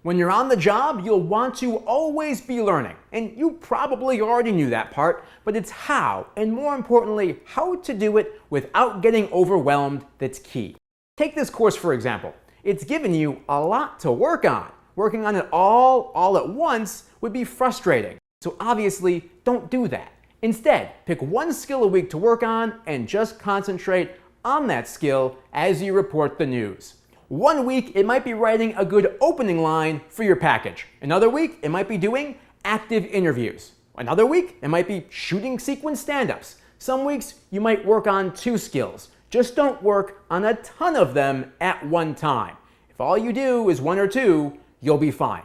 When you're on the job, you'll want to always be learning. And you probably already knew that part, but it's how, and more importantly, how to do it without getting overwhelmed that's key. Take this course for example. It's given you a lot to work on. Working on it all at once would be frustrating. So obviously, don't do that. Instead, pick one skill a week to work on and just concentrate on that skill as you report the news. One week, it might be writing a good opening line for your package. Another week, it might be doing active interviews. Another week, it might be shooting sequence stand-ups. Some weeks, you might work on 2 skills. Just don't work on a ton of them at one time. If all you do is 1 or 2, you'll be fine.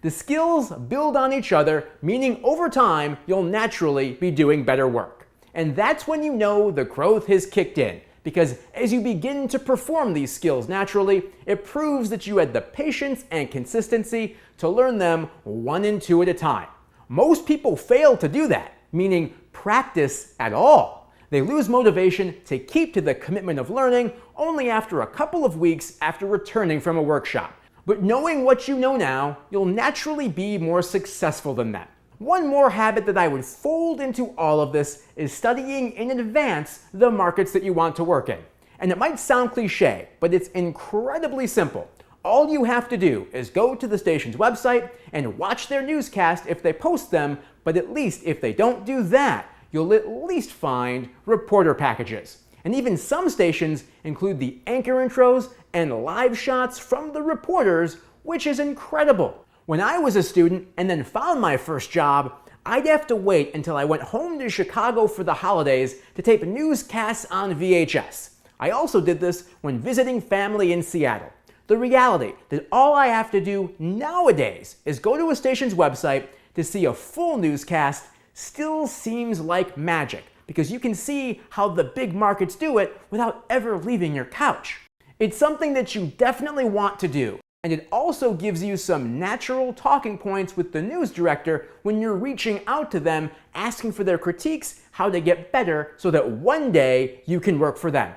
The skills build on each other, meaning over time, you'll naturally be doing better work. And that's when you know the growth has kicked in. Because as you begin to perform these skills naturally, it proves that you had the patience and consistency to learn them 1 and 2 at a time. Most people fail to do that, meaning practice at all. They lose motivation to keep to the commitment of learning only after a couple of weeks after returning from a workshop. But knowing what you know now, you'll naturally be more successful than that. One more habit that I would fold into all of this is studying in advance the markets that you want to work in. And it might sound cliche, but it's incredibly simple. All you have to do is go to the station's website and watch their newscast if they post them, but at least if they don't do that, you'll at least find reporter packages. And even some stations include the anchor intros and live shots from the reporters, which is incredible. When I was a student and then found my first job, I'd have to wait until I went home to Chicago for the holidays to tape newscasts on VHS. I also did this when visiting family in Seattle. The reality that all I have to do nowadays is go to a station's website to see a full newscast still seems like magic, because you can see how the big markets do it without ever leaving your couch. It's something that you definitely want to do. And it also gives you some natural talking points with the news director when you're reaching out to them, asking for their critiques, how to get better, so that one day you can work for them.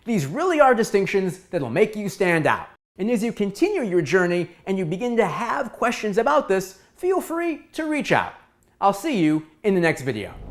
These really are distinctions that'll make you stand out. And as you continue your journey and you begin to have questions about this, feel free to reach out. I'll see you in the next video.